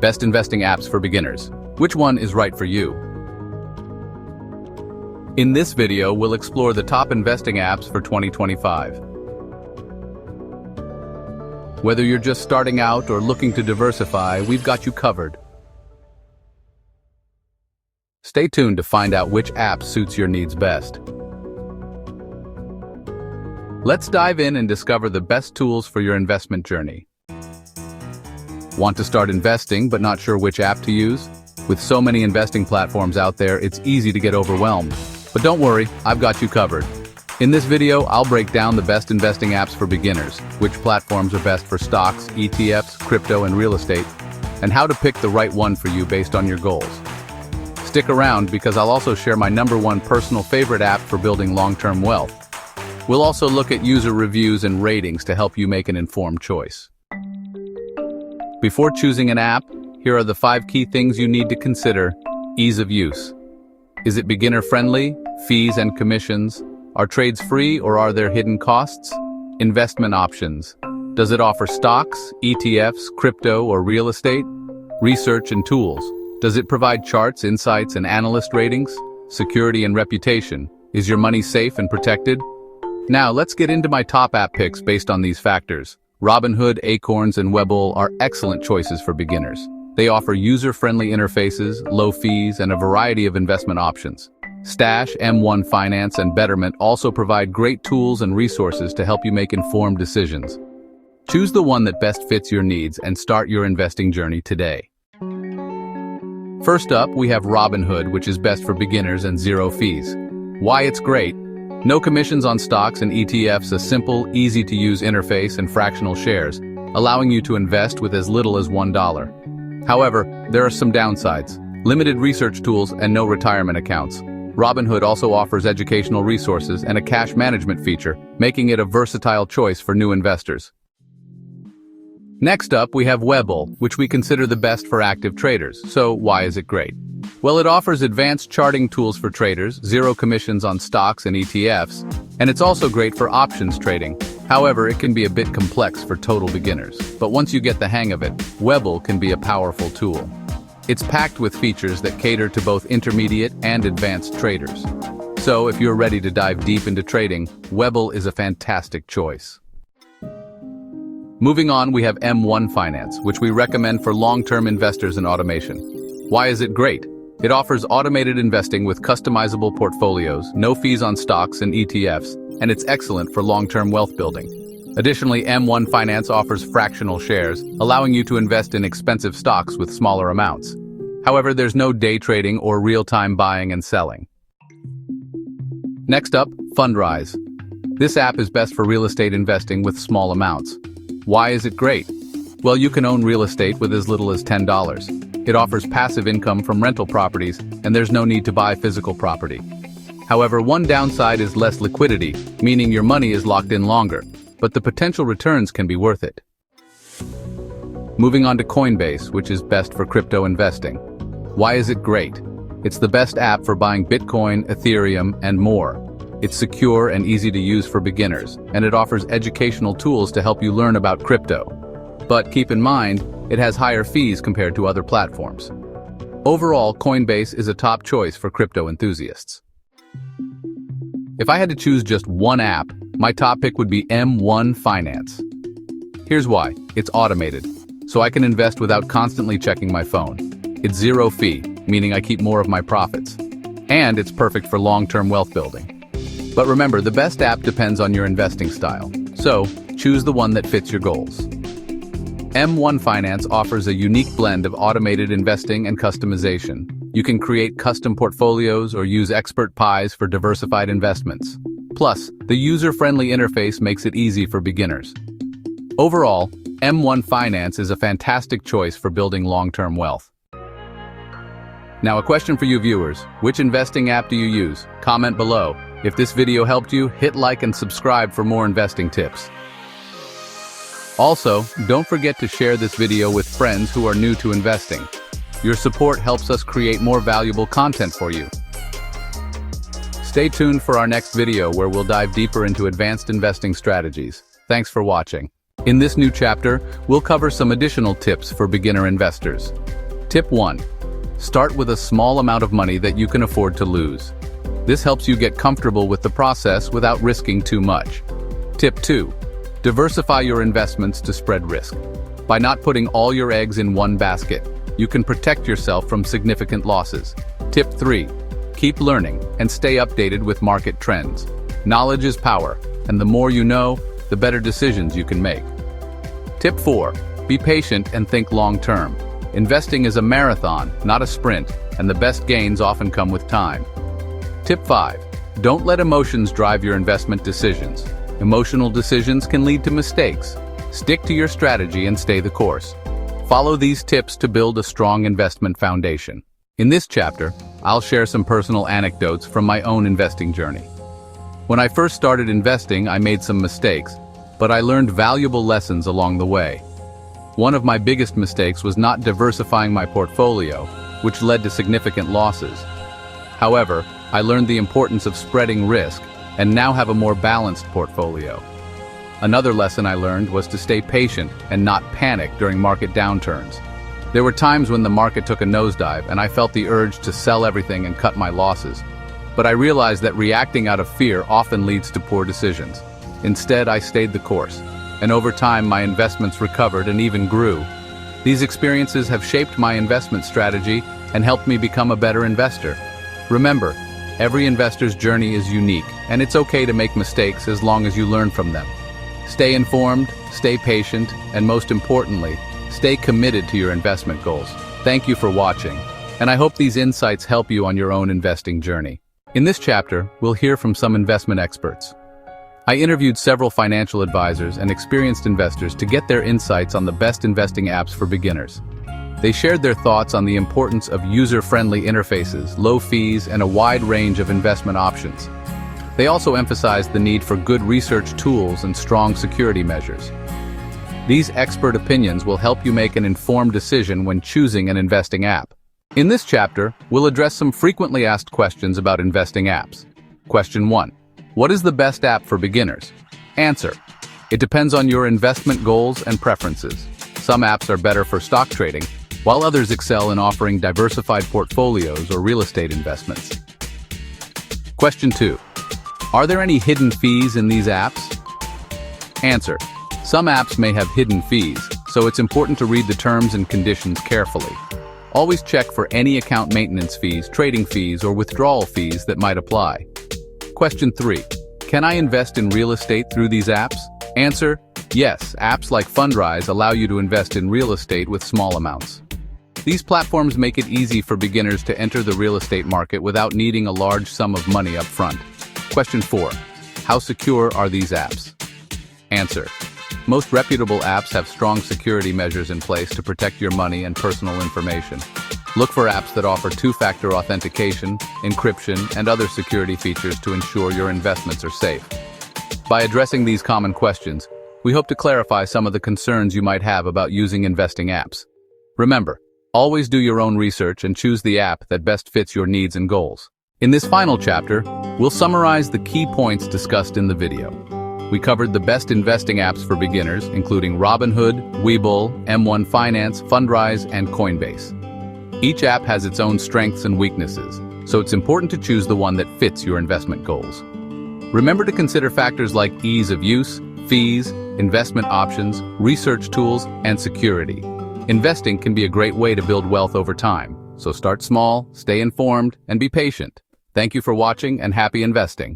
Best investing apps for beginners. Which one is right for you? In this video, we'll explore the top investing apps for 2025. Whether you're just starting out or looking to diversify, we've got you covered. Stay tuned to find out which app suits your needs best. Let's dive in and discover the best tools for your investment journey. Want to start investing but not sure which app to use? With so many investing platforms out there, it's easy to get overwhelmed. But don't worry, I've got you covered. In this video, I'll break down the best investing apps for beginners, which platforms are best for stocks, ETFs, crypto, and real estate, and how to pick the right one for you based on your goals. Stick around because I'll also share my #1 personal favorite app for building long-term wealth. We'll also look at user reviews and ratings to help you make an informed choice. Before choosing an app, here are the 5 key things you need to consider. Ease of use. Is it beginner-friendly? Fees and commissions? Are trades free or are there hidden costs? Investment options. Does it offer stocks, ETFs, crypto, or real estate? Research and tools. Does it provide charts, insights, and analyst ratings? Security and reputation. Is your money safe and protected? Now, let's get into my top app picks based on these factors. Robinhood, Acorns, and Webull are excellent choices for beginners. They offer user-friendly interfaces, low fees, and a variety of investment options. Stash, M1 Finance, and Betterment also provide great tools and resources to help you make informed decisions. Choose the one that best fits your needs and start your investing journey today. First up, we have Robinhood, which is best for beginners and zero fees. Why it's great? No commissions on stocks and ETFs, a simple, easy-to-use interface and fractional shares, allowing you to invest with as little as $1. However, there are some downsides. Limited research tools and no retirement accounts. Robinhood also offers educational resources and a cash management feature, making it a versatile choice for new investors. Next up, we have Webull, which we consider the best for active traders. So why is it great? Well, it offers advanced charting tools for traders, zero commissions on stocks and ETFs, and it's also great for options trading. However, it can be a bit complex for total beginners. But once you get the hang of it, Webull can be a powerful tool. It's packed with features that cater to both intermediate and advanced traders. So if you're ready to dive deep into trading, Webull is a fantastic choice. Moving on, we have M1 Finance, which we recommend for long-term investors in automation. Why is it great? It offers automated investing with customizable portfolios, no fees on stocks and ETFs, and it's excellent for long-term wealth building. Additionally, M1 Finance offers fractional shares, allowing you to invest in expensive stocks with smaller amounts. However, there's no day trading or real-time buying and selling. Next up, Fundrise. This app is best for real estate investing with small amounts. Why is it great? Well, you can own real estate with as little as $10. It offers passive income from rental properties, and there's no need to buy physical property. However, one downside is less liquidity, meaning your money is locked in longer, but the potential returns can be worth it. Moving on to Coinbase, which is best for crypto investing. Why is it great? It's the best app for buying Bitcoin, Ethereum, and more. It's secure and easy to use for beginners, and it offers educational tools to help you learn about crypto. But keep in mind, it has higher fees compared to other platforms. Overall, Coinbase is a top choice for crypto enthusiasts. If I had to choose just one app, my top pick would be M1 Finance. Here's why. It's automated, so I can invest without constantly checking my phone. It's zero fee, meaning I keep more of my profits. And it's perfect for long-term wealth building. But remember, the best app depends on your investing style. So, choose the one that fits your goals. M1 Finance offers a unique blend of automated investing and customization. You can create custom portfolios or use expert pies for diversified investments. Plus, the user-friendly interface makes it easy for beginners. Overall, M1 Finance is a fantastic choice for building long-term wealth. Now, a question for you viewers. Which investing app do you use? Comment below. If this video helped you, hit like and subscribe for more investing tips. Also, don't forget to share this video with friends who are new to investing. Your support helps us create more valuable content for you. Stay tuned for our next video where we'll dive deeper into advanced investing strategies. Thanks for watching. In this new chapter, we'll cover some additional tips for beginner investors. Tip 1. Start with a small amount of money that you can afford to lose. This helps you get comfortable with the process without risking too much. Tip 2. Diversify your investments to spread risk. By not putting all your eggs in one basket, you can protect yourself from significant losses. Tip 3. Keep learning and stay updated with market trends. Knowledge is power, and the more you know, the better decisions you can make. Tip 4. Be patient and think long-term. Investing is a marathon, not a sprint, and the best gains often come with time. Tip 5. Don't let emotions drive your investment decisions. Emotional decisions can lead to mistakes. Stick to your strategy and stay the course. Follow these tips to build a strong investment foundation. In this chapter, I'll share some personal anecdotes from my own investing journey. When I first started investing, I made some mistakes, but I learned valuable lessons along the way. One of my biggest mistakes was not diversifying my portfolio, which led to significant losses. However, I learned the importance of spreading risk and now have a more balanced portfolio. Another lesson I learned was to stay patient and not panic during market downturns. There were times when the market took a nosedive and I felt the urge to sell everything and cut my losses. But I realized that reacting out of fear often leads to poor decisions. Instead, I stayed the course, and over time my investments recovered and even grew. These experiences have shaped my investment strategy and helped me become a better investor. Remember, every investor's journey is unique, and it's okay to make mistakes as long as you learn from them. Stay informed, stay patient, and most importantly, stay committed to your investment goals. Thank you for watching, and I hope these insights help you on your own investing journey. In this chapter, we'll hear from some investment experts. I interviewed several financial advisors and experienced investors to get their insights on the best investing apps for beginners. They shared their thoughts on the importance of user-friendly interfaces, low fees, and a wide range of investment options. They also emphasized the need for good research tools and strong security measures. These expert opinions will help you make an informed decision when choosing an investing app. In this chapter, we'll address some frequently asked questions about investing apps. Question 1. What is the best app for beginners? Answer. It depends on your investment goals and preferences. Some apps are better for stock trading, while others excel in offering diversified portfolios or real estate investments. Question 2. Are there any hidden fees in these apps? Answer. Some apps may have hidden fees, so it's important to read the terms and conditions carefully. Always check for any account maintenance fees, trading fees, or withdrawal fees that might apply. Question 3. Can I invest in real estate through these apps? Answer. Yes, apps like Fundrise allow you to invest in real estate with small amounts. These platforms make it easy for beginners to enter the real estate market without needing a large sum of money up front. Question 4. How secure are these apps? Answer. Most reputable apps have strong security measures in place to protect your money and personal information. Look for apps that offer two-factor authentication, encryption, and other security features to ensure your investments are safe. By addressing these common questions, we hope to clarify some of the concerns you might have about using investing apps. Remember, always do your own research and choose the app that best fits your needs and goals. In this final chapter, we'll summarize the key points discussed in the video. We covered the best investing apps for beginners, including Robinhood, Webull, M1 Finance, Fundrise, and Coinbase. Each app has its own strengths and weaknesses, so it's important to choose the one that fits your investment goals. Remember to consider factors like ease of use, fees, investment options, research tools, and security. Investing can be a great way to build wealth over time, so start small, stay informed, and be patient. Thank you for watching and happy investing.